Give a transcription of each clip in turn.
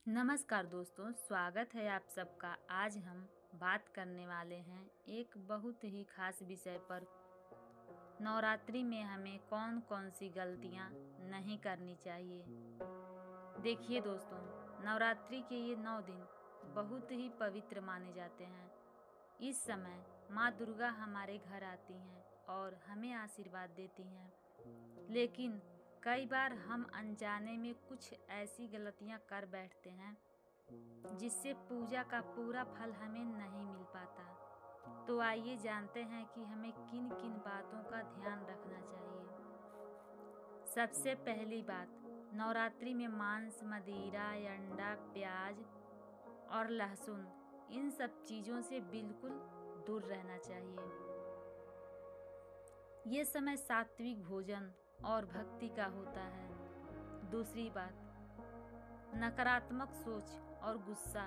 नमस्कार दोस्तों, स्वागत है आप सबका। आज हम बात करने वाले हैं एक बहुत ही खास विषय पर। नवरात्रि में हमें कौन कौन सी गलतियां नहीं करनी चाहिए। देखिए दोस्तों, नवरात्रि के ये 9 दिन बहुत ही पवित्र माने जाते हैं। इस समय माँ दुर्गा हमारे घर आती हैं और हमें आशीर्वाद देती हैं। लेकिन कई बार हम अनजाने में कुछ ऐसी गलतियां कर बैठते हैं जिससे पूजा का पूरा फल हमें नहीं मिल पाता। तो आइए जानते हैं कि हमें किन किन बातों का ध्यान रखना चाहिए। सबसे पहली बात, नवरात्रि में मांस, मदिरा, अंडा, प्याज और लहसुन, इन सब चीज़ों से बिल्कुल दूर रहना चाहिए। ये समय सात्विक भोजन और भक्ति का होता है। दूसरी बात, नकारात्मक सोच और गुस्सा।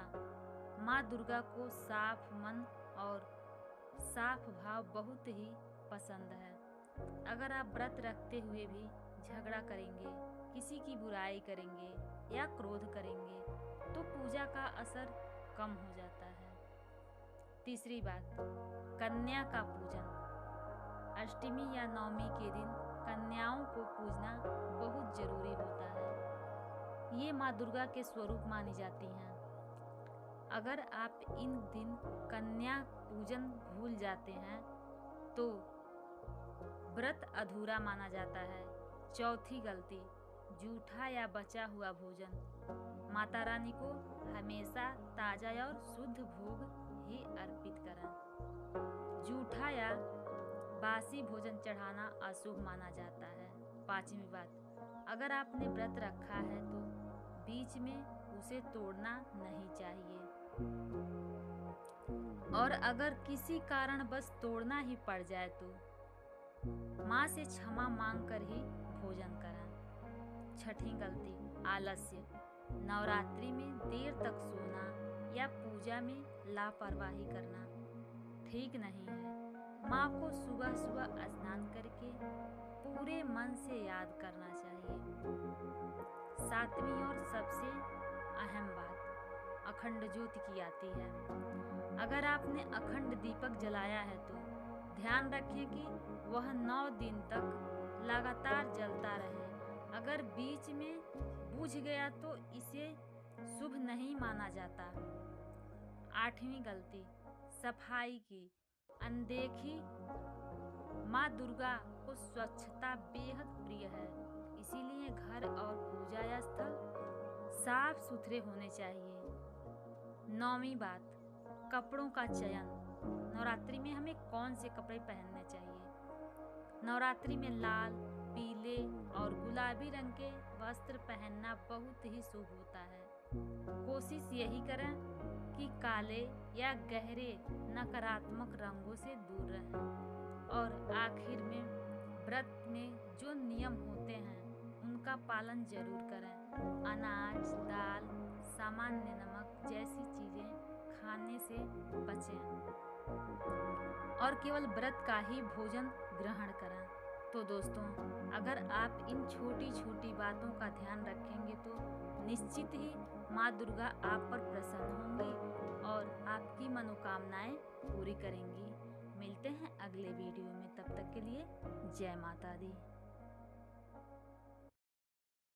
माँ दुर्गा को साफ मन और साफ भाव बहुत ही पसंद है। अगर आप व्रत रखते हुए भी झगड़ा करेंगे, किसी की बुराई करेंगे या क्रोध करेंगे तो पूजा का असर कम हो जाता है। तीसरी बात, कन्या का पूजन। अष्टमी या नवमी के दिन कन्याओं को पूजना बहुत जरूरी होता है। ये माँ दुर्गा के स्वरूप मानी जाती हैं। अगर आप इन दिन कन्या पूजन भूल जाते हैं तो व्रत अधूरा माना जाता है। चौथी गलती, जूठा या बचा हुआ भोजन। माता रानी को हमेशा ताजा और शुद्ध भोग ही अर्पित करें। जूठा या बासी भोजन चढ़ाना अशुभ माना जाता है। पांचवी बात, अगर आपने व्रत रखा है तो बीच में उसे तोड़ना नहीं चाहिए, और अगर किसी कारण बस तोड़ना ही पड़ जाए तो माँ से क्षमा मांगकर ही भोजन करें। छठी गलती, आलस्य। नवरात्रि में देर तक सोना या पूजा में लापरवाही करना ठीक नहीं है। माँ को सुबह सुबह स्नान करके पूरे मन से याद करना चाहिए। सातवीं और सबसे अहम बात, अखंड ज्योति की आती है। अगर आपने अखंड दीपक जलाया है तो ध्यान रखें कि वह 9 दिन तक लगातार जलता रहे। अगर बीच में बुझ गया तो इसे शुभ नहीं माना जाता। आठवीं गलती, सफाई की अनदेखी। माँ दुर्गा को स्वच्छता बेहद प्रिय है, इसीलिए घर और पूजा स्थल साफ सुथरे होने चाहिए। नौवीं बात, कपड़ों का चयन। नवरात्रि में हमें कौन से कपड़े पहनने चाहिए। नवरात्रि में लाल, पीले और गुलाबी रंग के वस्त्र पहनना बहुत ही शुभ होता है। कोशिश यही करें कि काले या गहरे नकारात्मक रंगों से दूर रहें। और आखिर में, व्रत में जो नियम होते हैं उनका पालन जरूर करें। अनाज, दाल, सामान्य नमक जैसी चीजें खाने से बचें और केवल व्रत का ही भोजन ग्रहण करें। तो दोस्तों, अगर आप इन छोटी छोटी बातों का ध्यान रखेंगे तो निश्चित ही माँ दुर्गा आप पर प्रसन्न होंगी और आपकी मनोकामनाएं पूरी करेंगी। मिलते हैं अगले वीडियो में, तब तक के लिए जय माता दी।